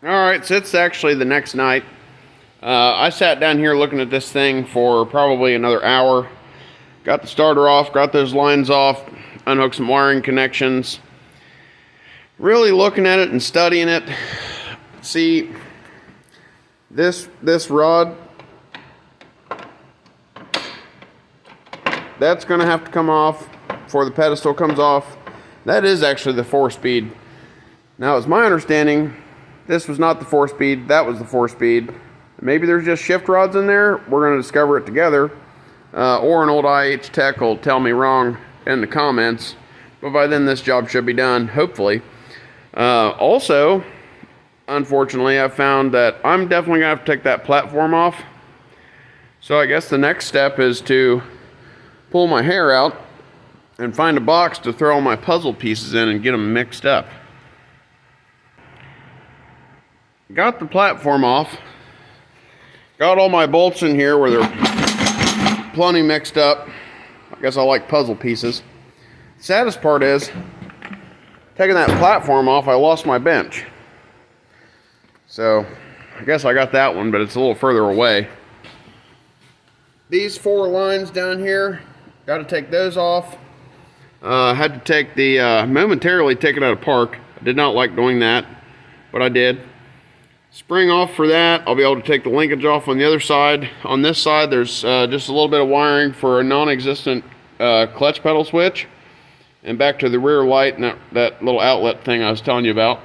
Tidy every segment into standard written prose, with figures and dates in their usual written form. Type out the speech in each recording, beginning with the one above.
Alright, so it's actually the next night. I sat down here looking at this thing for probably another hour. Got the starter off, got those lines off, unhooked some wiring connections. Really looking at it and studying it. See, this rod, that's going to have to come off before the pedestal comes off. That is actually the 4-speed. Now, it's my understanding this was not the 4-speed, that was the 4-speed. Maybe there's just shift rods in there. We're going to discover it together. Or an old IH tech will tell me wrong in the comments. But by then this job should be done, hopefully. Also, unfortunately, I found that I'm definitely going to have to take that platform off. So I guess the next step is to pull my hair out and find a box to throw all my puzzle pieces in and get them mixed up. Got the platform off. Got all my bolts in here where they're plenty mixed up. I guess I like puzzle pieces. The saddest part is, taking that platform off, I lost my bench. So, I guess I got that one, but it's a little further away. These 4 lines down here, got to take those off. Had to take the, momentarily take it out of park. I did not like doing that, but I did. Spring off for that. I'll be able to take the linkage off on the other side. On this side, there's just a little bit of wiring for a non-existent clutch pedal switch. And back to the rear light and that little outlet thing I was telling you about.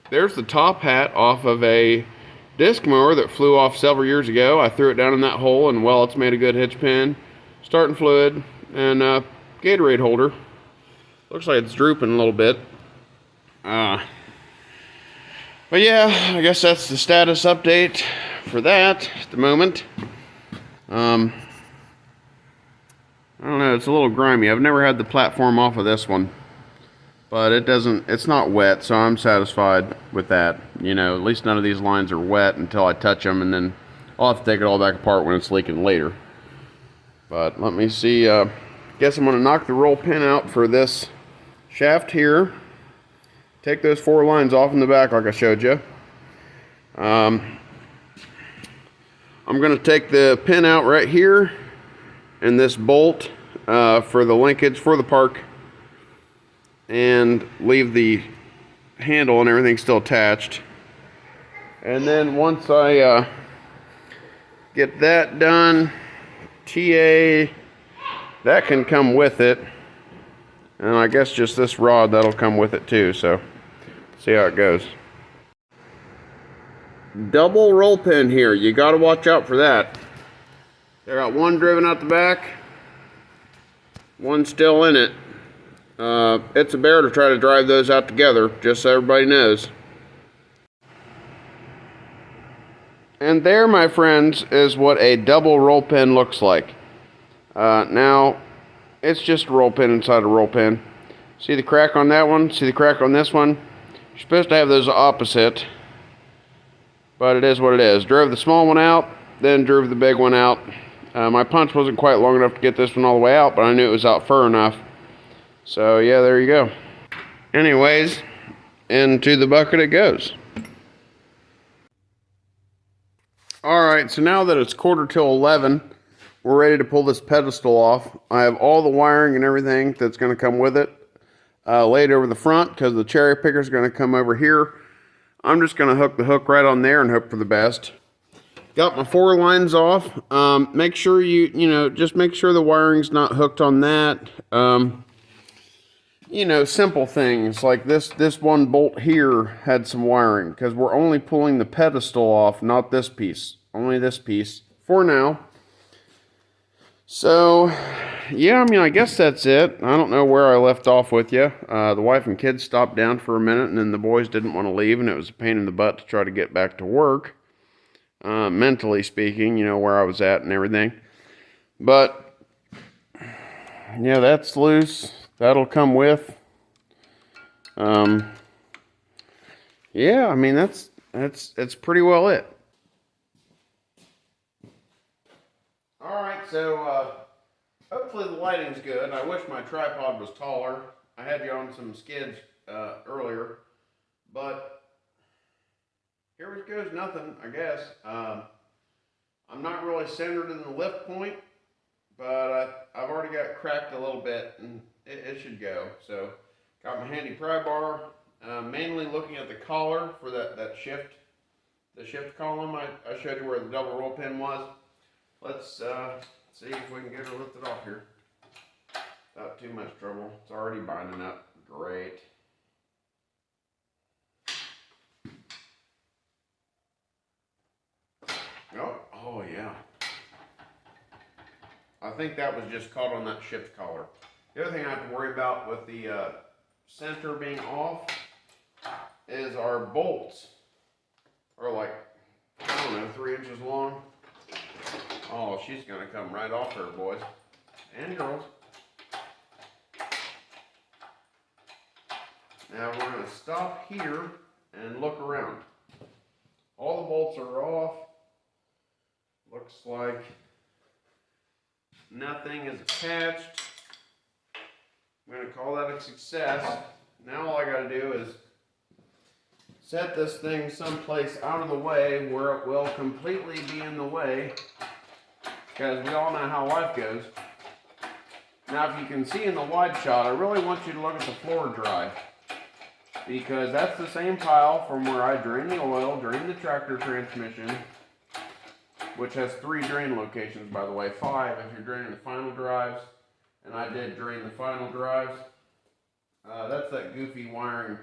There's the top hat off of a disc mower that flew off several years ago. I threw it down in that hole, and well, it's made a good hitch pin, starting fluid, and Gatorade holder. Looks like it's drooping a little bit. But yeah, I guess that's the status update for that at the moment. I don't know, it's a little grimy. I've never had the platform off of this one. But it's not wet, so I'm satisfied with that. You know, at least none of these lines are wet until I touch them, and then I'll have to take it all back apart when it's leaking later. But let me see, guess I'm gonna knock the roll pin out for this shaft here. Take those 4 lines off in the back like I showed you. I'm going to take the pin out right here and this bolt for the linkage for the park, and leave the handle and everything still attached. And then once I get that done, TA, that can come with it. And I guess just this rod, that'll come with it too, so see how it goes. Double roll pin here, you gotta watch out for that. I got one driven out the back, one still in it. It's a bear to try to drive those out together, just so everybody knows. And there, my friends, is what a double roll pin looks like. Now, it's just a roll pin inside a roll pin. See the crack on that one? See the crack on this one? You're supposed to have those opposite, but it is what it is. Drove the small one out, then drove the big one out. My punch wasn't quite long enough to get this one all the way out, but I knew it was out far enough. So yeah, there you go. Anyways, into the bucket it goes. Alright, so now that it's 11:15, we're ready to pull this pedestal off. I have all the wiring and everything that's going to come with it laid over the front, because the cherry picker is going to come over here. I'm just going to hook the hook right on there and hope for the best. Got my 4 lines off. Make sure just make sure the wiring's not hooked on that. You know, simple things like this one bolt here had some wiring, because we're only pulling the pedestal off, not this piece. Only this piece for now. So, yeah, I mean, I guess that's it. I don't know where I left off with you. The wife and kids stopped down for a minute, and then the boys didn't want to leave, and it was a pain in the butt to try to get back to work. Mentally speaking, you know, where I was at and everything. But, yeah, that's loose. That'll come with. Yeah, I mean, that's pretty well it. Alright, so hopefully the lighting's good. I wish my tripod was taller. I had you on some skids earlier, but drift goes, nothing, I guess. I'm not really centered in the lift point, but I've already got it cracked a little bit, and it should go. So, got my handy pry bar, mainly looking at the collar for the shift column. I showed you where the double roll pin was. Let's see if we can get her lifted off here. Without too much trouble. It's already binding up. Great. Oh yeah. I think that was just caught on that shift collar. The other thing I have to worry about with the center being off is our bolts are like, I don't know, 3 inches long. Oh, she's gonna come right off there, boys and girls. Now we're gonna stop here and look around. All the bolts are off. Looks like nothing is attached. I'm going to call that a success. Now all I got to do is set this thing someplace out of the way where it will completely be in the way, because we all know how life goes. Now if you can see in the wide shot, I really want you to look at the floor drive, because that's the same pile from where I drain the oil, drain the tractor transmission, which has 3 drain locations, by the way, 5 if you're draining the final drives, and I did drain the final drives. That's that goofy wiring.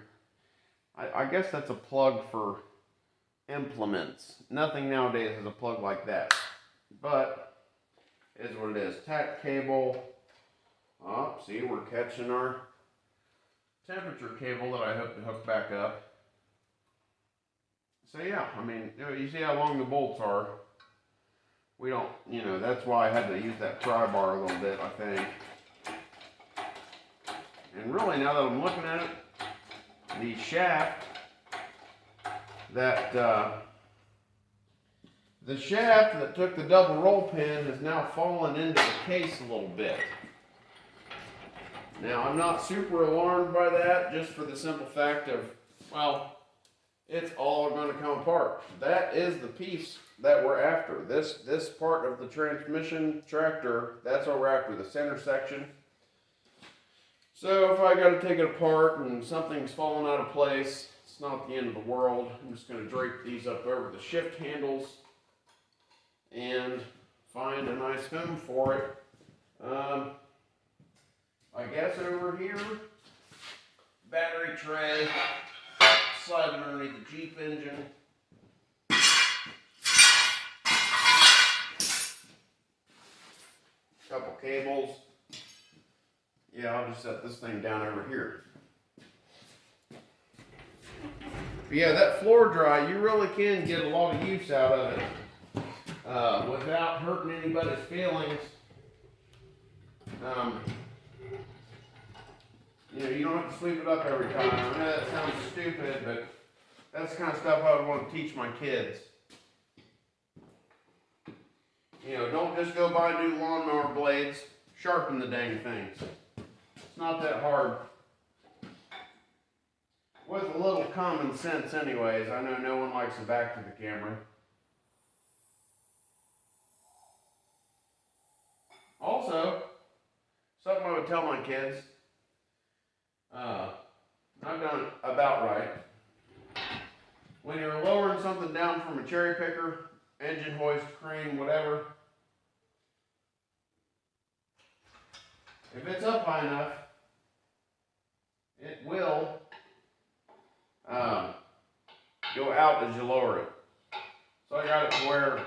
I guess that's a plug for implements. Nothing nowadays has a plug like that, but it is what it is. Tack cable. Oh, see, we're catching our temperature cable that I hope to hook back up. So yeah, I mean, you see how long the bolts are. We don't, that's why I had to use that pry bar a little bit, I think. And really, now that I'm looking at it, the shaft that took the double roll pin has now fallen into the case a little bit. Now, I'm not super alarmed by that, just for the simple fact of, well, it's all going to come apart. That is the piece that we're after. This part of the transmission tractor, that's what we're after, the center section. So if I got to take it apart and something's falling out of place, it's not the end of the world. I'm just going to drape these up over the shift handles and find a nice home for it. I guess over here, battery tray, slide it underneath the Jeep engine. Couple cables. Yeah, I'll just set this thing down over here. But yeah, that floor dry, you really can get a lot of use out of it without hurting anybody's feelings. You don't have to sweep it up every time. I know that sounds stupid, but that's the kind of stuff I would want to teach my kids. Don't just go buy new lawnmower blades. Sharpen the dang things. It's not that hard. With a little common sense anyways. I know no one likes the back to the camera. Also, something I would tell my kids. I've done it about right. When you're lowering something down from a cherry picker, engine hoist, crane, whatever, if it's up high enough, it will go out as you lower it. So I got it to where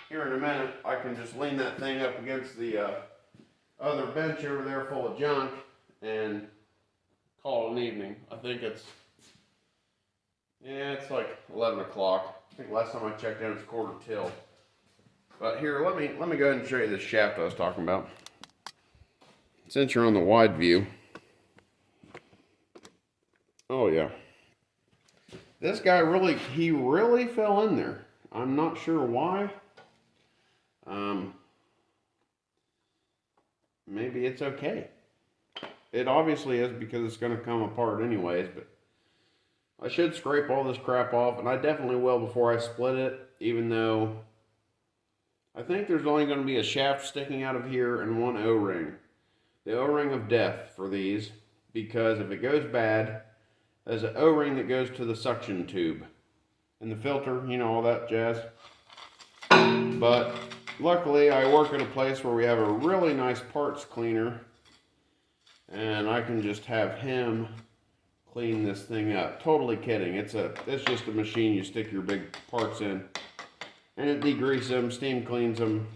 here in a minute I can just lean that thing up against the other bench over there full of junk and call it an evening. I think it's like 11 o'clock. I think last time I checked in it was 1:45. But here, let me go ahead and show you this shaft I was talking about. Since you're on the wide view. Oh yeah. This guy really fell in there. I'm not sure why. Maybe it's okay. It obviously is, because it's going to come apart anyways, but I should scrape all this crap off, and I definitely will before I split it, even though I think there's only going to be a shaft sticking out of here and one O-ring. The O-ring of death for these, because if it goes bad, there's an O-ring that goes to the suction tube and the filter, you know, all that jazz. But luckily I work at a place where we have a really nice parts cleaner, and I can just have him clean this thing up. Totally kidding. It's just a machine you stick your big parts in, and it degreases them, steam cleans them.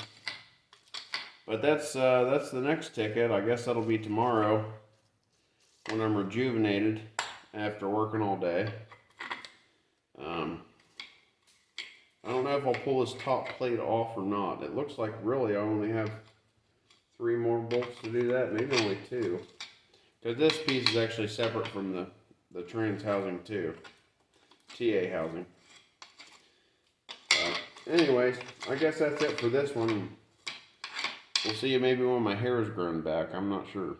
But that's the next ticket. I guess that'll be tomorrow when I'm rejuvenated after working all day. I don't know if I'll pull this top plate off or not. It looks like really I only have 3 more bolts to do that, maybe only 2. Because this piece is actually separate from the trans housing too. TA housing. Anyways, I guess that's it for this one. We'll see you maybe when my hair is grown back. I'm not sure.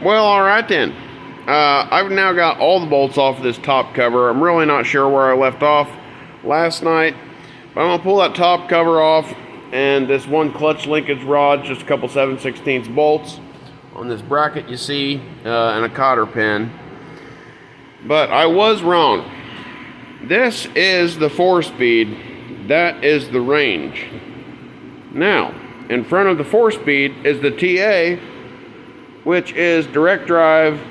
Well, alright then. I've now got all the bolts off of this top cover. I'm really not sure where I left off last night. But I'm going to pull that top cover off, and this one clutch linkage rod, just a couple 7/16 bolts on this bracket you see, and a cotter pin. But I was wrong. This is the 4-speed. That is the range. Now, in front of the 4-speed is the TA, which is direct drive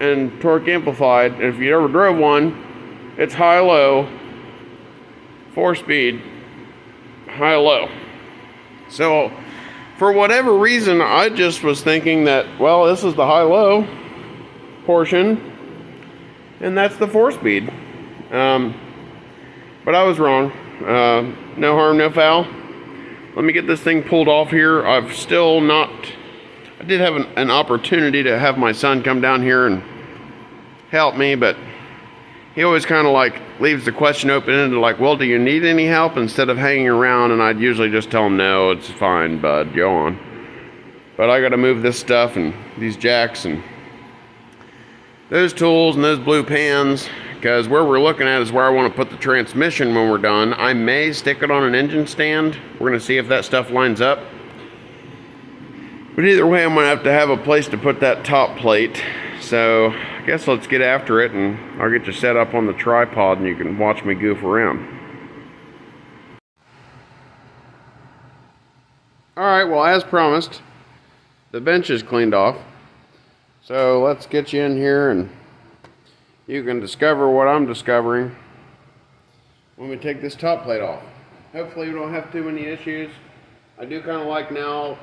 and torque amplified. And if you ever drove one, it's high-low, 4-speed, high-low. So, for whatever reason, I just was thinking that, well, this is the high-low portion, and that's the 4-speed. But I was wrong. No harm, no foul. Let me get this thing pulled off here. I've still not... I did have an opportunity to have my son come down here and help me, but he always kind of like leaves the question open-ended, like, well, do you need any help, instead of hanging around, and I'd usually just tell him, no, it's fine, bud, go on. But I got to move this stuff and these jacks and those tools and those blue pans, because where we're looking at is where I want to put the transmission when we're done. I may stick it on an engine stand. We're going to see if that stuff lines up. But either way, I'm going to have a place to put that top plate. So I guess let's get after it, and I'll get you set up on the tripod and you can watch me goof around. Alright, well, as promised, the bench is cleaned off. So let's get you in here and you can discover what I'm discovering when we take this top plate off. Hopefully we don't have too many issues. I do kind of like now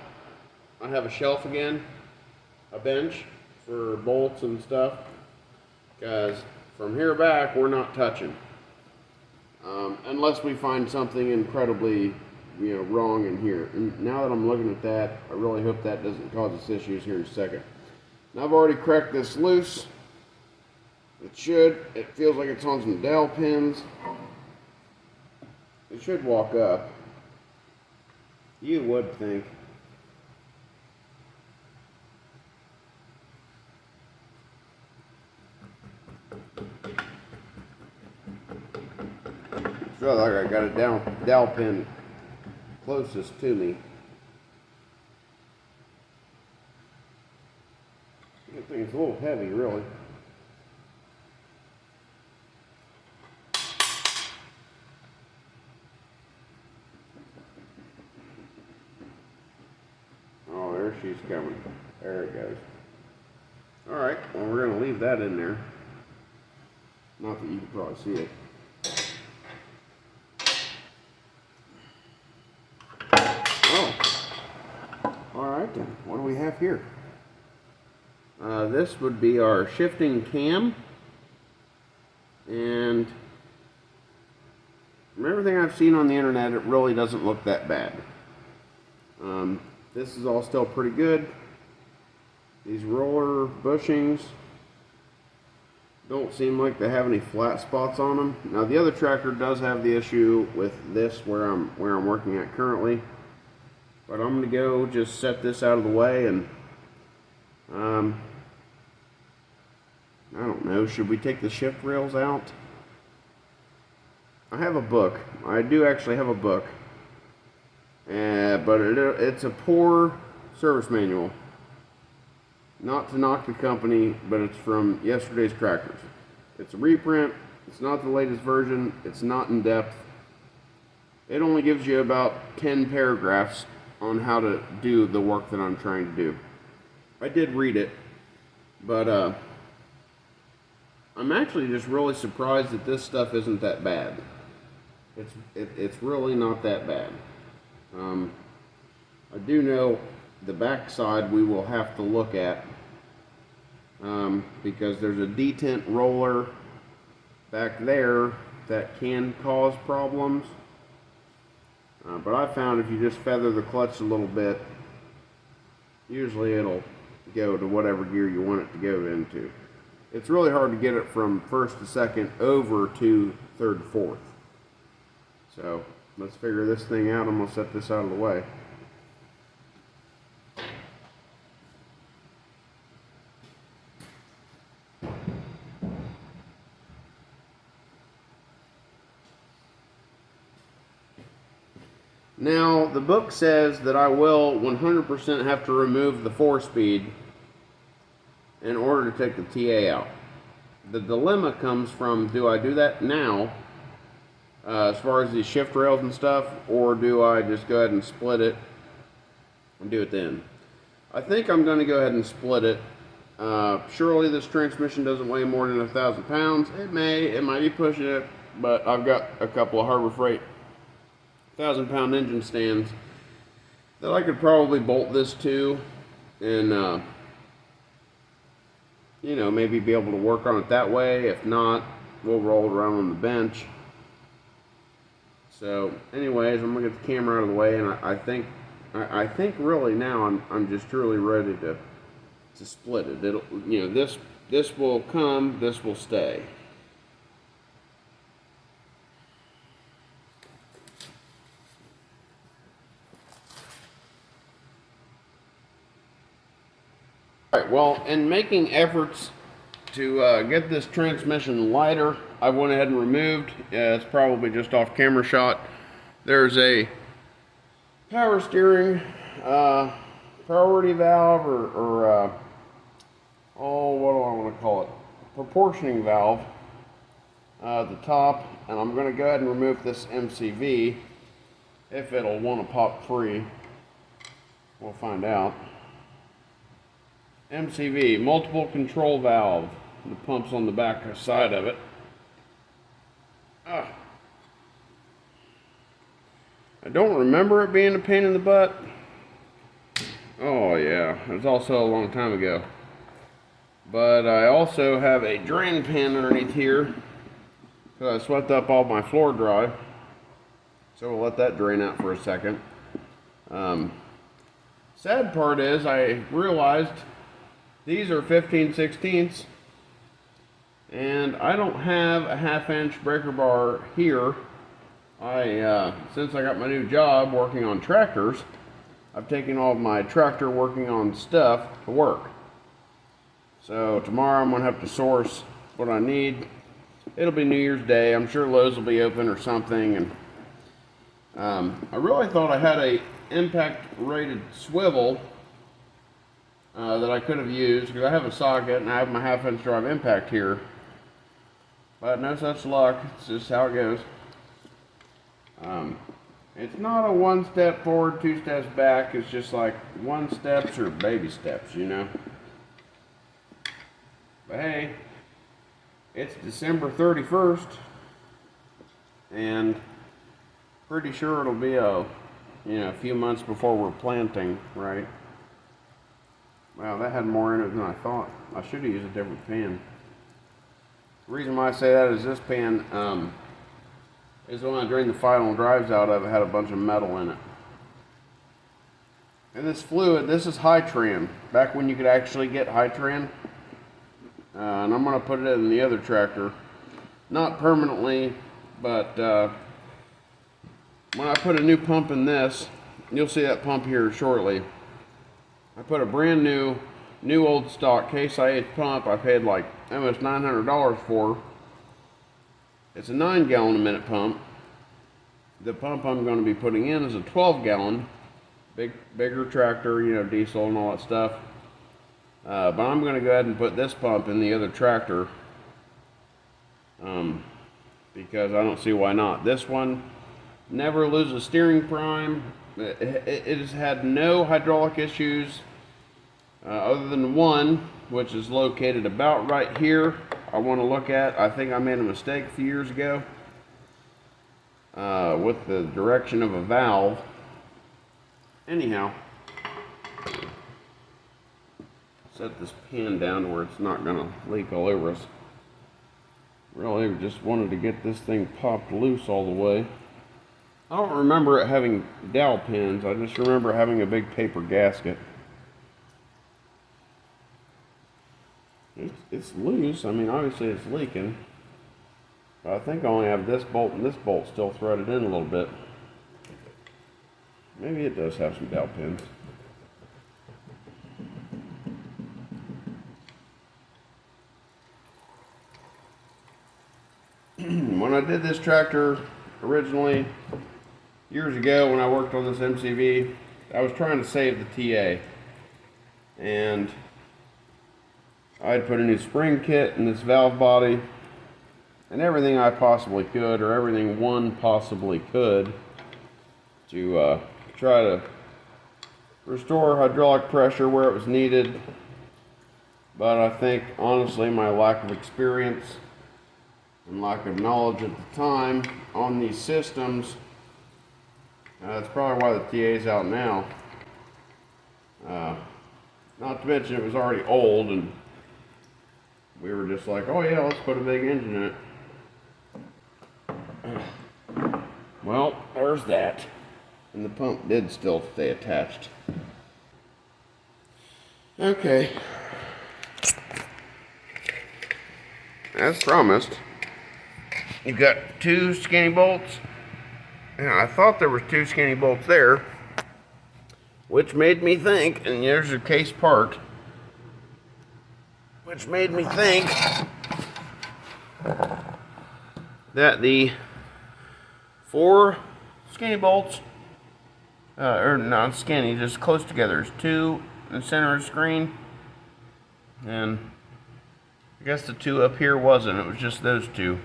I have a shelf again, a bench for bolts and stuff, because from here back we're not touching. Unless we find something incredibly, wrong in here. And now that I'm looking at that, I really hope that doesn't cause us issues here in a second. Now I've already cracked this loose. It should. It feels like it's on some dowel pins. It should walk up. You would think. I feel like I got a dowel pin closest to me. That thing's a little heavy, really. Oh, there she's coming. There it goes. Alright, well, we're going to leave that in there. Not that you can probably see it. Alright then, what do we have here? This would be our shifting cam, and from everything I've seen on the internet, it really doesn't look that bad. This is all still pretty good. These roller bushings don't seem like they have any flat spots on them. Now the other tractor does have the issue with this where I'm working at currently. But I'm going to go just set this out of the way, and I don't know, should we take the shift rails out? I have a book. I do actually have a book. But it's a poor service manual. Not to knock the company, but it's from yesterday's tractors. It's a reprint. It's not the latest version. It's not in depth. It only gives you about 10 paragraphs on how to do the work that I'm trying to do. I did read it, but I'm actually just really surprised that this stuff isn't that bad. It's really not that bad. I do know the back side we will have to look at because there's a detent roller back there that can cause problems. But I found if you just feather the clutch a little bit, usually it'll go to whatever gear you want it to go into. It's really hard to get it from first to second over to third to fourth. So let's figure this thing out. I'm going to set this out of the way. Now, the book says that I will 100% have to remove the 4-speed in order to take the TA out. The dilemma comes from, do I do that now, as far as these shift rails and stuff, or do I just go ahead and split it and do it then? I think I'm going to go ahead and split it. Surely this transmission doesn't weigh more than 1,000 pounds. It might be pushing it, but I've got a couple of Harbor Freight 1,000-pound engine stands that I could probably bolt this to and you know, maybe be able to work on it that way. If not, we'll roll it around on the bench. So anyways, I'm gonna get the camera out of the way, and I think really now I'm just truly ready to split it. It'll, you know, this will come, this will stay. Alright, well, in making efforts to get this transmission lighter, I went ahead and removed, it's probably just off camera shot, there's a power steering priority valve or oh, what do I want to call it? Proportioning valve at the top, and I'm going to go ahead and remove this MCV if it'll want to pop free. We'll find out. MCV, multiple control valve. The pump's on the back side of it. I don't remember it being a pain in the butt. Oh yeah, it was also a long time ago. But I also have a drain pan underneath here because I swept up all my floor dry. So we'll let that drain out for a second. Sad part is I realized these are 15/16, and I don't have a 1/2-inch breaker bar here. Since I got my new job working on tractors, I've taken all of my tractor working on stuff to work. So tomorrow I'm going to have to source what I need. It'll be New Year's Day. I'm sure Lowe's will be open or something. And I really thought I had a impact rated swivel that I could have used, because I have a socket and I have my 1/2-inch drive impact here, but no such luck. It's just how it goes. It's not a 1 step forward, 2 steps back. It's just like 1 steps or baby steps, you know. But hey, it's December 31st, and pretty sure it'll be a few months before we're planting, right? Wow, that had more in it than I thought. I should have used a different pan. The reason why I say that is this pan is when I drained the final drives out of it, had a bunch of metal in it. And this fluid, this is High-Tran, back when you could actually get High-Tran. And I'm going to put it in the other tractor. Not permanently, but when I put a new pump in this, you'll see that pump here shortly. I put a brand new new old stock Case IH pump I paid like almost $900 for. It's a 9-gallon a minute pump. The pump I'm going to be putting in is a 12-gallon, bigger tractor, you know, diesel and all that stuff. But I'm going to go ahead and put this pump in the other tractor, because I don't see why not. This one never loses steering prime. It has had no hydraulic issues, other than one, which is located about right here. I want to look at. I think I made a mistake a few years ago with the direction of a valve. Anyhow, set this pan down to where it's not going to leak all over us. Really just wanted to get this thing popped loose all the way. I don't remember it having dowel pins. I just remember having a big paper gasket. It's loose. I mean, obviously it's leaking. But I think I only have this bolt and this bolt still threaded in a little bit. Maybe it does have some dowel pins. When I did this tractor originally, years ago when I worked on this MCV, I was trying to save the TA. And I had put a new spring kit in this valve body and everything I possibly could, or everything one possibly could, to try to restore hydraulic pressure where it was needed. But I think, honestly, my lack of experience and lack of knowledge at the time on these systems, that's probably why the TA's out now. Not to mention it was already old, and we were just like, oh yeah, let's put a big engine in it. Well, there's that. And the pump did still stay attached. Okay. As promised, you've got 2 skinny bolts. And I thought there was 2 skinny bolts there, which made me think, and there's a case part, which made me think that the 4 skinny bolts, or not skinny, just close together. There's 2 in the center of the screen, and I guess the 2 up here wasn't. It was just those 2.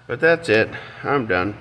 But that's it. I'm done.